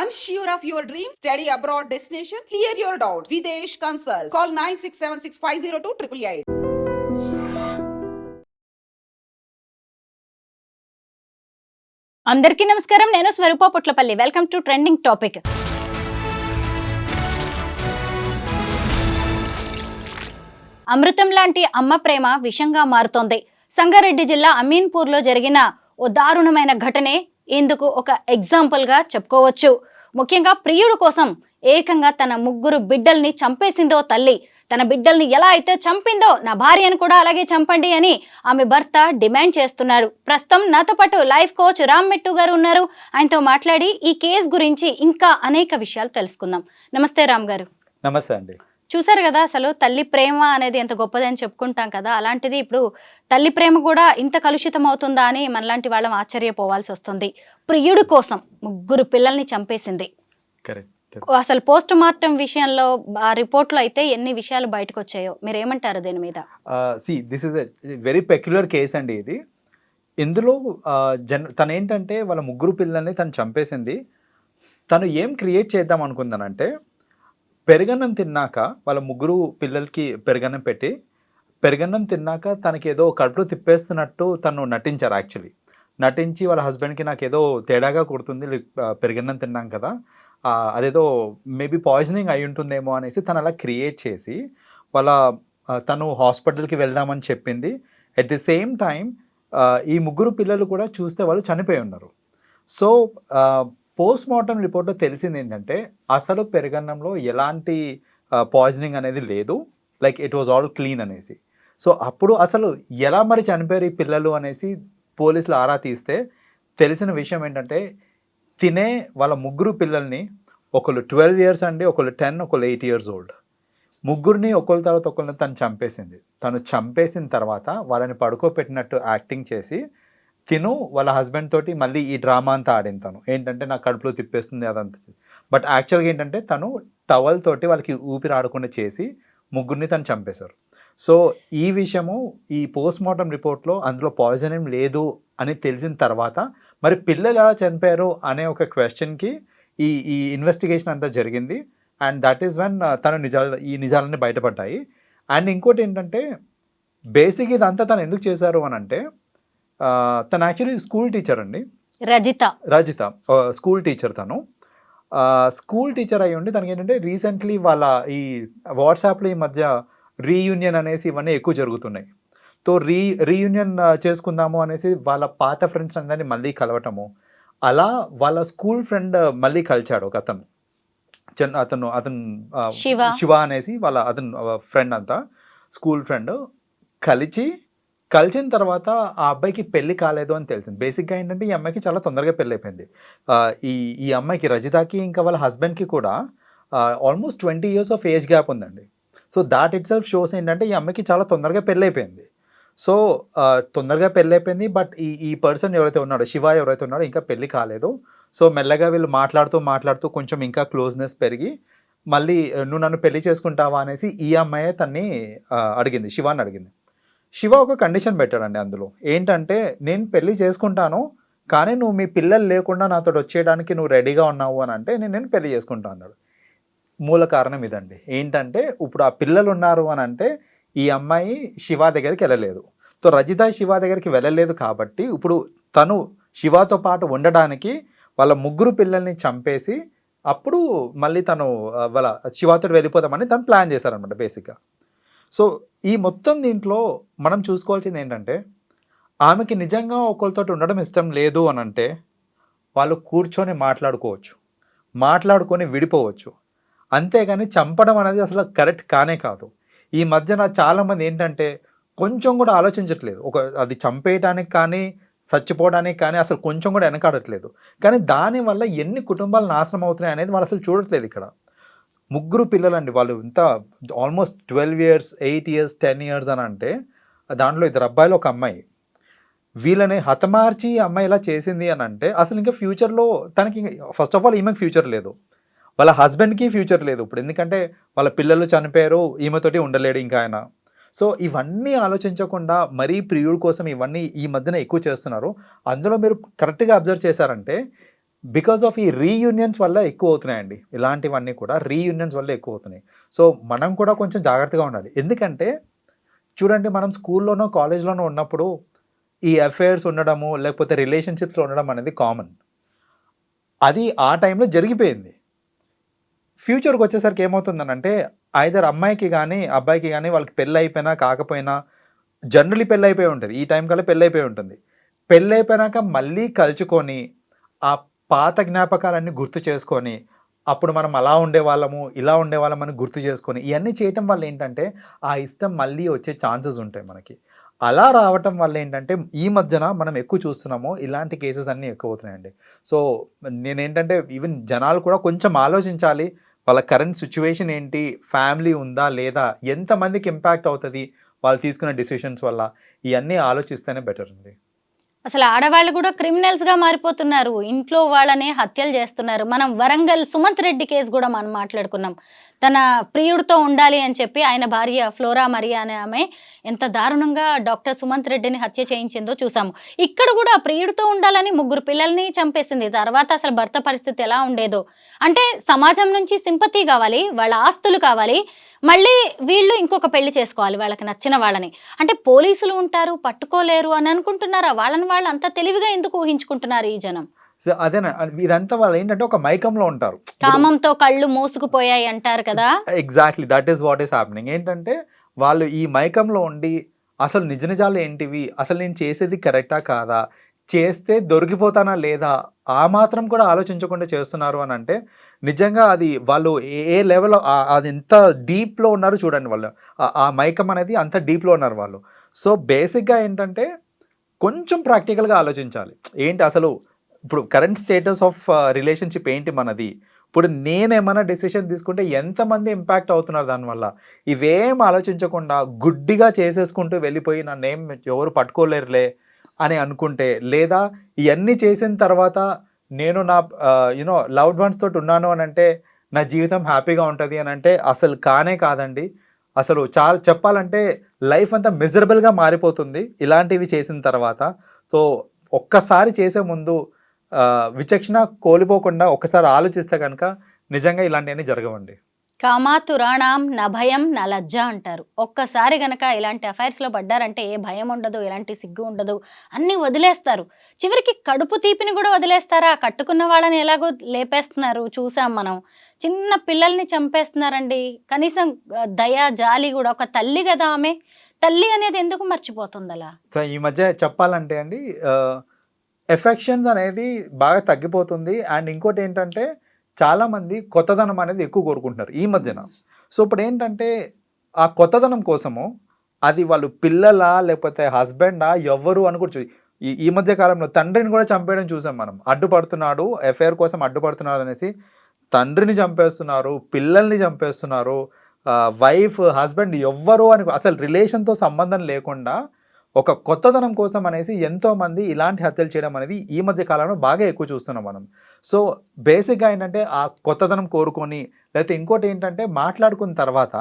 Unsure of your dream? Study abroad destination? Clear your doubts. Videsh Consult. Call 9676502888. అందరికీ నమస్కారం. నేను Swarupa Putlapalli. Welcome to trending topic. అమృతం లాంటి అమ్మ ప్రేమ విషంగా మారుతోంది. సంగారెడ్డి జిల్లా అమీన్పూర్లో జరిగిన ఓ దారుణమైన ఘటనే ఇందుకు ఒక ఎగ్జాంపుల్గా చెప్పుకోవచ్చు. ముఖ్యంగా ప్రియుడు కోసం ఏకంగా తన 3 బిడ్డల్ని చంపేసిందో తల్లి. తన బిడ్డల్ని ఎలా అయితే చంపిందో నా భార్యను కూడా అలాగే చంపండి అని ఆమె భర్త డిమాండ్ చేస్తున్నాడు. ప్రస్తుతం నాతో పాటు లైఫ్ కోచ్ రామ్ మెట్టు గారు ఉన్నారు. ఆయనతో మాట్లాడి ఈ కేసు గురించి ఇంకా అనేక విషయాలు తెలుసుకుందాం. నమస్తే రామ్ గారు. నమస్తే అండి. చూసారు కదా, అసలు తల్లి ప్రేమ అనేది ఎంత గొప్పదని చెప్పుకుంటాం కదా, అలాంటిది ఇప్పుడు తల్లి ప్రేమ కూడా ఇంత కలుషితం అవుతుందా అని మనలాంటి వాళ్ళం ఆశ్చర్యపోవాల్సి వస్తుంది. ప్రియుడు కోసం 3 పిల్లల్ని చంపేసింది. అసలు పోస్ట్ మార్టం విషయంలో ఆ రిపోర్ట్ లో అయితే ఎన్ని విషయాలు బయటకు వచ్చాయో, మీరు ఏమంటారు దీని మీద? This is very peculiar case అండి ఇది. ఇందులో తను ఏంటంటే వాళ్ళ 3 పిల్లల్ని తను చంపేసింది. తను ఏం క్రియేట్ చేద్దాం అనుకుందానంటే, పెరుగన్నం తిన్నాక వాళ్ళ 3 పిల్లలకి పెరుగన్నం పెట్టి, పెరుగన్నం తిన్నాక తనకి ఏదో కడుపులో తిప్పేస్తున్నట్టు తను నటించారు. యాక్చువల్లీ నటించి వాళ్ళ హస్బెండ్కి నాకు ఏదో తేడాగా కొడుతుంది, పెరుగన్నం తిన్నాం కదా, అదేదో మేబీ పాయిజనింగ్ అయి ఉంటుందేమో అనేసి తను అలా క్రియేట్ చేసి తను హాస్పిటల్కి వెళ్దామని చెప్పింది. అట్ ది సేమ్ టైం ఈ 3 పిల్లలు కూడా చూస్తే వాళ్ళు చనిపోయి ఉన్నారు. సో పోస్ట్ మార్టం రిపోర్ట్లో తెలిసింది ఏంటంటే, అసలు పెరుగన్నంలో ఎలాంటి పాయిజనింగ్ అనేది లేదు, like it was all clean అనేసి. సో అప్పుడు అసలు ఎలా మరి చనిపోయారు ఈ పిల్లలు అనేసి పోలీసులు ఆరా తీస్తే తెలిసిన విషయం ఏంటంటే, తినే వాళ్ళ 3 పిల్లల్ని, ఒకళ్ళు 12 ఇయర్స్ అండి, ఒకళ్ళు 10, ఒకళ్ళు 8 ఇయర్స్ ఓల్డ్, 3 ఒకళ్ళ తర్వాత ఒకళ్ళని తను చంపేసింది. తను చంపేసిన తర్వాత వాళ్ళని పడుకోబెట్టినట్టు యాక్టింగ్ చేసి తిను వాళ్ళ హస్బెండ్ తోటి మళ్ళీ ఈ డ్రామా అంతా ఆడింది. తను ఏంటంటే నాకు కడుపులో తిప్పేస్తుంది అదంతా. బట్ యాక్చువల్గా ఏంటంటే తను టవల్ తోటి వాళ్ళకి ఊపిరి ఆడకుండా చేసి 3 తను చంపేశారు. సో ఈ విషయము ఈ పోస్ట్ మార్టం రిపోర్ట్లో అందులో పాయిజనింగ్ లేదు అని తెలిసిన తర్వాత మరి పిల్లలు ఎలా చనిపోయారు అనే ఒక క్వశ్చన్కి ఈ ఇన్వెస్టిగేషన్ అంతా జరిగింది. అండ్ దట్ ఈస్ వెన్ ఈ నిజాలన్నీ బయటపడ్డాయి. అండ్ ఇంకోటి ఏంటంటే, బేసిక్ ఇదంతా తను ఎందుకు చేశారు అని అంటే, తను యాక్చువల్లీ స్కూల్ టీచర్ అండి. Rajitha school teacher. తను స్కూల్ టీచర్ అయ్యి ఉండి తనకి ఏంటంటే రీసెంట్లీ వాళ్ళ ఈ వాట్సాప్లో ఈ మధ్య రీయూనియన్ అనేసి ఇవన్నీ ఎక్కువ జరుగుతున్నాయి. సో రీయూనియన్ చేసుకుందాము అనేసి వాళ్ళ పాత ఫ్రెండ్స్ అందరినీ మళ్ళీ కలవటము, అలా వాళ్ళ స్కూల్ ఫ్రెండ్ మళ్ళీ కలిచాడు ఒక అతను శివ అనేసి అతను ఫ్రెండ్ అంతా స్కూల్ ఫ్రెండ్ కలిసిన తర్వాత ఆ అబ్బాయికి పెళ్లి కాలేదు అని తెలిసింది. బేసిక్గా ఏంటంటే ఈ అమ్మాయికి చాలా తొందరగా పెళ్ళి అయిపోయింది. ఈ అమ్మాయికి రజితాకి ఇంకా వాళ్ళ హస్బెండ్కి కూడా almost 20 years of age gap ఉందండి. So that itself shows ఏంటంటే ఈ అమ్మాయికి చాలా తొందరగా పెళ్ళి అయిపోయింది. సో తొందరగా పెళ్ళి అయిపోయింది. బట్ ఈ పర్సన్ ఎవరైతే ఉన్నాడో, శివ ఎవరైతే ఉన్నాడో, ఇంకా పెళ్ళి కాలేదు. సో మెల్లగా వీళ్ళు మాట్లాడుతూ కొంచెం ఇంకా క్లోజ్నెస్ పెరిగి మళ్ళీ నువ్వు నన్ను పెళ్లి చేసుకుంటావా అనేసి ఈ అమ్మాయి తన్ని అడిగింది, శివాని అడిగింది. శివ ఒక కండిషన్ పెట్టాడండి అందులో. ఏంటంటే, నేను పెళ్లి చేసుకుంటాను కానీ నువ్వు మీ పిల్లలు లేకుండా నాతో వచ్చేయడానికి నువ్వు రెడీగా ఉన్నావు అని అంటే నేను పెళ్లి చేసుకుంటా అన్నాడు. మూల కారణం ఇదండి. ఏంటంటే ఇప్పుడు ఆ పిల్లలు ఉన్నారు అని అంటే ఈ అమ్మాయి శివ దగ్గరికి వెళ్ళలేదు. సో రజిత శివ దగ్గరికి వెళ్ళలేదు కాబట్టి ఇప్పుడు తను శివతో పాటు ఉండడానికి వాళ్ళ 3 పిల్లల్ని చంపేసి అప్పుడు మళ్ళీ తను వాళ్ళ శివతో వెళ్ళిపోదామని తను ప్లాన్ చేశారనమాట బేసిక్గా. సో ఈ మొత్తం దీంట్లో మనం చూసుకోవాల్సింది ఏంటంటే, ఆమెకి నిజంగా ఒకరితో ఉండడం ఇష్టం లేదు అని అంటే వాళ్ళు కూర్చొని మాట్లాడుకొని విడిపోవచ్చు. అంతేగాని చంపడం అనేది అసలు కరెక్ట్ కానే కాదు. ఈ మధ్యన చాలామంది ఏంటంటే కొంచెం కూడా ఆలోచించట్లేదు. అది చంపేయడానికి కానీ చచ్చిపోవడానికి కానీ అసలు కొంచెం కూడా వెనకాడట్లేదు. కానీ దానివల్ల ఎన్ని కుటుంబాలు నాశనం అవుతున్నాయి అనేది వాళ్ళు అసలు చూడట్లేదు. ఇక్కడ 3 పిల్లలండి, వాళ్ళు ఇంత ఆల్మోస్ట్ 12 ఇయర్స్, 8 ఇయర్స్, 10 ఇయర్స్ అని అంటే దాంట్లో 2 అబ్బాయిలు, 1 అమ్మాయి. వీళ్ళని హతమార్చి అమ్మాయి ఇలా చేసింది అని అంటే అసలు ఇంకా ఫ్యూచర్లో తనకి ఫస్ట్ ఆఫ్ ఆల్ ఈమెకి ఫ్యూచర్ లేదు, వాళ్ళ హస్బెండ్కి ఫ్యూచర్ లేదు ఇప్పుడు. ఎందుకంటే వాళ్ళ పిల్లలు చనిపోయారు, ఈమెతోటి ఉండలేడు ఇంకా ఆయన. సో ఇవన్నీ ఆలోచించకుండా మరీ ప్రియుడి కోసం ఇవన్నీ ఈ మధ్యన ఎక్కువ చేస్తున్నారు. అందులో మీరు కరెక్ట్గా అబ్జర్వ్ చేశారంటే బికాస్ ఆఫ్ ఈ రీయూనియన్స్ వల్ల ఎక్కువ అవుతున్నాయండి. ఇలాంటివన్నీ కూడా రీయూనియన్స్ వల్ల ఎక్కువ అవుతున్నాయి. సో మనం కూడా కొంచెం జాగ్రత్తగా ఉండాలి. ఎందుకంటే చూడండి, మనం స్కూల్లోనో కాలేజ్లోనో ఉన్నప్పుడు ఈ అఫైర్స్ ఉండడము లేకపోతే రిలేషన్షిప్స్లో ఉండడం అనేది కామన్. అది ఆ టైంలో జరిగిపోయింది. ఫ్యూచర్కి వచ్చేసరికి ఏమవుతుందనంటే ఐదర్ అమ్మాయికి కానీ అబ్బాయికి కానీ వాళ్ళకి పెళ్ళి అయిపోయినా కాకపోయినా జనరలీ పెళ్ళి అయిపోయి ఉంటుంది. ఈ టైం కల్లా పెళ్ళి అయిపోయి ఉంటుంది. పెళ్ళి అయిపోయినాక మళ్ళీ కలుచుకొని ఆ పాత జ్ఞాపకాలన్నీ గుర్తు చేసుకొని అప్పుడు మనం అలా ఉండేవాళ్ళము ఇలా ఉండేవాళ్ళం అని గుర్తు చేసుకొని ఇవన్నీ చేయటం వల్ల ఏంటంటే ఆ ఇష్టం మళ్ళీ వచ్చే ఛాన్సెస్ ఉంటాయి మనకి. అలా రావటం వల్ల ఏంటంటే ఈ మధ్యన మనం ఎక్కువ చూస్తున్నాము, ఇలాంటి కేసెస్ అన్నీ ఎక్కువ అవుతున్నాయండి. సో నేనేంటంటే ఈవెన్ జనాలు కూడా కొంచెం ఆలోచించాలి. వాళ్ళ కరెంట్ సిచ్యువేషన్ ఏంటి, ఫ్యామిలీ ఉందా లేదా, ఎంతమందికి ఇంపాక్ట్ అవుతుంది వాళ్ళు తీసుకున్న డిసిషన్స్ వల్ల, ఇవన్నీ ఆలోచిస్తేనే బెటర్ అండి. అసలు ఆడవాళ్ళు కూడా క్రిమినల్స్ గా మారిపోతున్నారు. ఇంట్లో వాళ్ళనే హత్యలు చేస్తున్నారు. మనం వరంగల్ సుమంత్ రెడ్డి కేసు కూడా మనం మాట్లాడుకున్నాం. తన ప్రియుడితో ఉండాలి అని చెప్పి ఆయన భార్య ఫ్లోరా మరియా అనే ఆమె ఎంత దారుణంగా డాక్టర్ సుమంత్ రెడ్డిని హత్య చేయించిందో చూసాము. ఇక్కడ కూడా ప్రియుడితో ఉండాలని 3 పిల్లల్ని చంపేసింది. తర్వాత అసలు భర్త పరిస్థితి ఎలా ఉండేదో. అంటే సమాజం నుంచి సింపతి కావాలి, వాళ్ళ ఆస్తులు కావాలి, మళ్ళీ వీళ్ళు ఇంకొక పెళ్లి చేసుకోవాలి వాళ్ళకి నచ్చిన వాళ్ళని. అంటే పోలీసులు ఉంటారు, పట్టుకోలేరు అని అనుకుంటున్నారా? వాళ్ళని వాళ్ళు అంత తెలివిగా ఎందుకు ఊహించుకుంటున్నారు ఈ జనం? సో అదేనా, ఇదంతా వాళ్ళు ఏంటంటే ఒక మైకంలో ఉంటారు. కామంతో కళ్ళు మూసుకుపోయాయి అంటారు కదా. Exactly that is what is happening. ఏంటంటే వాళ్ళు ఈ మైకంలో ఉండి అసలు నిజ నిజాలు ఏంటివి, అసలు నేను చేసేది కరెక్టా కాదా, చేస్తే దొరికిపోతానా లేదా, ఆ మాత్రం కూడా ఆలోచించకుండా చేస్తున్నారు అని అంటే నిజంగా అది వాళ్ళు ఏ లెవెల్లో అది ఎంత డీప్లో ఉన్నారు చూడండి. వాళ్ళు ఆ మైకం అనేది అంత డీప్లో ఉన్నారు వాళ్ళు. సో బేసిక్గా ఏంటంటే కొంచెం ప్రాక్టికల్గా ఆలోచించాలి. ఏంటి అసలు ఇప్పుడు కరెంట్ స్టేటస్ ఆఫ్ రిలేషన్షిప్ ఏంటి మనది, ఇప్పుడు నేనేమన్నా డెసిషన్ తీసుకుంటే ఎంతమంది ఇంపాక్ట్ అవుతున్నారు దానివల్ల, ఇవేం ఆలోచించకుండా గుడ్డిగా చేసేసుకుంటూ వెళ్ళిపోయి నన్నేం ఎవరు పట్టుకోలేరులే అని అనుకుంటే, లేదా ఇవన్నీ చేసిన తర్వాత నేను నా లవ్డ్ వన్స్ తోటి ఉన్నాను అని అంటే నా జీవితం హ్యాపీగా ఉంటుంది అని అంటే అసలు కానే కాదండి. అసలు చాలా చెప్పాలంటే లైఫ్ అంతా మిజరబుల్గా మారిపోతుంది ఇలాంటివి చేసిన తర్వాత. సో ఒక్కసారి చేసే ముందు విచక్షణ కోల్పోకుండా ఒక్కసారి ఆలోచిస్తే కనుక నిజంగా ఇలాంటివన్నీ జరగవండి. కామాతురాణం న భయం న లజ్జ అంటారు. ఒక్కసారి గనక ఇలాంటి అఫైర్స్లో పడ్డారంటే ఏ భయం ఉండదు, ఎలాంటి సిగ్గు ఉండదు, అన్నీ వదిలేస్తారు. చివరికి కడుపు తీపిని కూడా వదిలేస్తారా? కట్టుకున్న వాళ్ళని ఎలాగో లేపేస్తున్నారు చూసాం మనం. చిన్న పిల్లల్ని చంపేస్తున్నారండి. కనీసం దయ జాలి కూడా, ఒక తల్లి కదా ఆమె, తల్లి అనేది ఎందుకు మర్చిపోతుంది అలా? సో ఈ మధ్య చెప్పాలంటే అండి ఎఫెక్షన్స్ అనేది బాగా తగ్గిపోతుంది. అండ్ ఇంకోటి ఏంటంటే చాలామంది కొత్తదనం అనేది ఎక్కువ కోరుకుంటున్నారు ఈ మధ్యన. సో ఇప్పుడు ఏంటంటే ఆ కొత్తదనం కోసము అది వాళ్ళు పిల్లలా లేకపోతే హస్బెండా ఎవ్వరు అనుకోవచ్చు. ఈ మధ్య కాలంలో తండ్రిని కూడా చంపేయడం చూసాం మనం. అడ్డుపడుతున్నాడు, ఎఫ్ఐఆర్ కోసం అడ్డుపడుతున్నాడు అనేసి తండ్రిని చంపేస్తున్నారు, పిల్లల్ని చంపేస్తున్నారు, వైఫ్ హస్బెండ్ ఎవ్వరు అని అసలు రిలేషన్తో సంబంధం లేకుండా ఒక కొత్తదనం కోసం అనేసి ఎంతోమంది ఇలాంటి హత్యలు చేయడం అనేది ఈ మధ్య కాలంలో బాగా ఎక్కువ చూస్తున్నాం మనం. సో బేసిక్గా ఏంటంటే ఆ కొత్తదనం కోరుకొని, లేకపోతే ఇంకోటి ఏంటంటే మాట్లాడుకున్న తర్వాత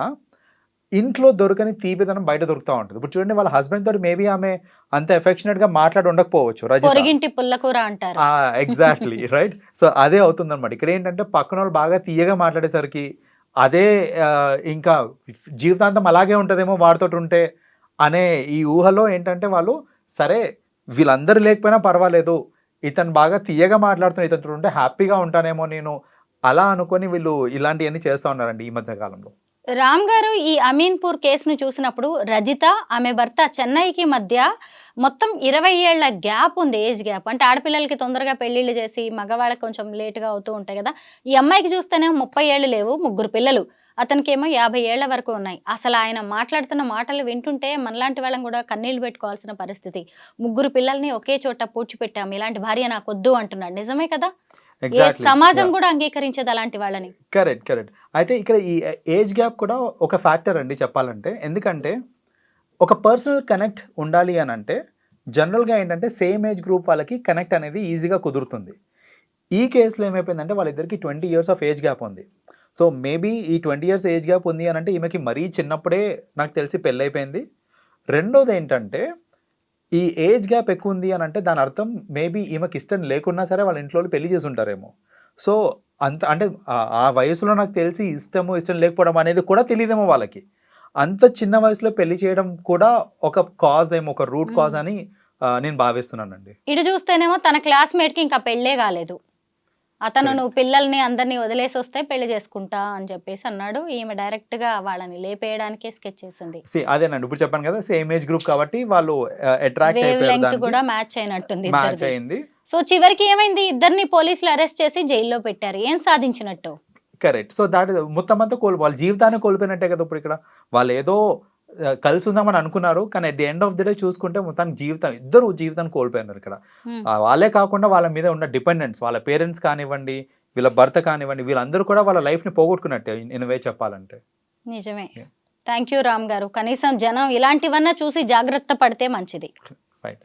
ఇంట్లో దొరకని తీపిదనం బయట దొరుకుతూ ఉంటుంది. ఇప్పుడు చూడండి, వాళ్ళ హస్బెండ్ తోటి మేబీ ఆమె అంత ఎఫెక్షనేట్గా మాట్లాడి ఉండకపోవచ్చు, పొరిగింటి పుల్లకూర అంటారు. Exactly right. సో అదే అవుతుంది అనమాట. ఇక్కడ ఏంటంటే పక్కన వాళ్ళు బాగా తీయగా మాట్లాడేసరికి అదే ఇంకా జీవితాంతం అలాగే ఉంటుందేమో వాడితోటి ఉంటే అనే ఈ ఊహలో ఏంటంటే వాళ్ళు సరే వీళ్ళందరూ లేకపోయినా పర్వాలేదు, ఇతను బాగా తీయగా మాట్లాడుతున్న ఇతను ఉంటే హ్యాపీగా ఉంటానేమో నేను, అలా అనుకొని వీళ్ళు ఇలాంటివన్నీ చేస్తూ ఉన్నారండి ఈ మధ్య కాలంలో. రామ్ గారు, ఈ అమీన్పూర్ కేసును చూసినప్పుడు రజిత ఆమె భర్త చెన్నైకి మధ్య మొత్తం 20 ఏళ్ల గ్యాప్ ఉంది, ఏజ్ గ్యాప్. అంటే ఆడపిల్లలకి తొందరగా పెళ్లిళ్ళు చేసి మగవాళ్ళకి కొంచెం లేటుగా అవుతూ ఉంటాయి కదా. ఈ అమ్మాయికి చూస్తేనే 30 ఏళ్ళు లేవు, 3 పిల్లలు. అతనికేమో 50 ఏళ్ల వరకు ఉన్నాయి. అసలు ఆయన మాట్లాడుతున్న మాటలు వింటుంటే మనలాంటి వాళ్ళం కూడా కన్నీళ్లు పెట్టుకోవాల్సిన పరిస్థితి. 3 పిల్లల్ని ఒకే చోట పూడ్చిపెట్టాం, ఇలాంటి భార్య నాకొద్దు అంటున్నాడు. నిజమే కదా? ఏ సమాజం కూడా అంగీకరించదు అలాంటి వాళ్ళని. కరెక్ట్. అయితే ఇక్కడ ఈ ఏజ్ గ్యాప్ కూడా ఒక ఫ్యాక్టర్ అండి చెప్పాలంటే. ఎందుకంటే ఒక పర్సనల్ కనెక్ట్ ఉండాలి అని అంటే జనరల్గా ఏంటంటే సేమ్ ఏజ్ గ్రూప్ వాళ్ళకి కనెక్ట్ అనేది ఈజీగా కుదురుతుంది. ఈ కేసులో ఏమైపోయిందంటే వాళ్ళిద్దరికి 20 years ఆఫ్ ఏజ్ గ్యాప్ ఉంది. సో మేబీ ఈ 20 years ఏజ్ గ్యాప్ ఉంది అని అంటే ఈమెకి మరీ చిన్నప్పుడే నాకు తెలిసి పెళ్ళైపోయింది. రెండోది ఏంటంటే ఈ ఏజ్ గ్యాప్ ఎక్కువ ఉంది అని అంటే దాని అర్థం మేబీ ఈమెకి ఇష్టం లేకున్నా సరే వాళ్ళ ఇంట్లో వాళ్ళు పెళ్లి చేసి ఉంటారేమో. సో అంత అంటే ఆ వయసులో నాకు తెలిసి ఇష్టం లేకపోవడం అనేది కూడా తెలియదేమో వాళ్ళకి. అంత చిన్న వయసులో పెళ్లి చేయడం కూడా ఒక కాజ్ ఏమో, ఒక రూట్ కాజ్ అని నేను భావిస్తున్నానండి. ఇటు చూస్తేనేమో తన క్లాస్మేట్ కి ఇంకా పెళ్ళే కాలేదు. అతను నువ్వు పిల్లల్ని అందరినీ వదిలేసి వస్తే పెళ్లి చేసుకుంటా అని చెప్పేసి అన్నాడు. ఈమె డైరెక్ట్ గా వాళ్ళని లేపేయడానికే స్కెచ్ చేసింది. అదేనండి, ఇప్పుడు చెప్పాను కదా, సేమ్ ఏజ్ గ్రూప్ కాబట్టి వాళ్ళు అట్రాక్ట్ వేవ్ లెంగ్త్ అయిపోయారు, కూడా మ్యాచ్ అయినట్టుంది మ్యాచ్ ఇద్దరిది. అయింది. సో చివరికి ఏమైంది, ఇద్దరిని పోలీసులు అరెస్ట్ చేసి జైల్లో పెట్టారు. ఏం సాధించినట్టు? కరెక్ట్. సో దాట్ మొత్తం అంతా వాళ్ళ జీవితాన్ని కోల్పోయినట్టే కదా ఇప్పుడు ఇక్కడ. వాళ్ళు ఏదో కలిసి ఉందామని అనుకున్నారు, కానీ at the end of the day చూసుకుంటే మొత్తానికి ఇద్దరు జీవితాన్ని కోల్పోయినారు ఇక్కడ. వాళ్ళే కాకుండా వాళ్ళ మీద ఉన్న డిపెండెంట్స్, వాళ్ళ పేరెంట్స్ కానివ్వండి, వీళ్ళ భర్త కానివ్వండి, వీళ్ళందరూ కూడా వాళ్ళ లైఫ్ని పోగొట్టుకున్నట్టే ఇన్ వే చెప్పాలంటే. నిజమే. థ్యాంక్ యూ రామ్ గారు. కనీసం జనం ఇలాంటివన్నా చూసి జాగ్రత్త పడితే మంచిది. రైట్.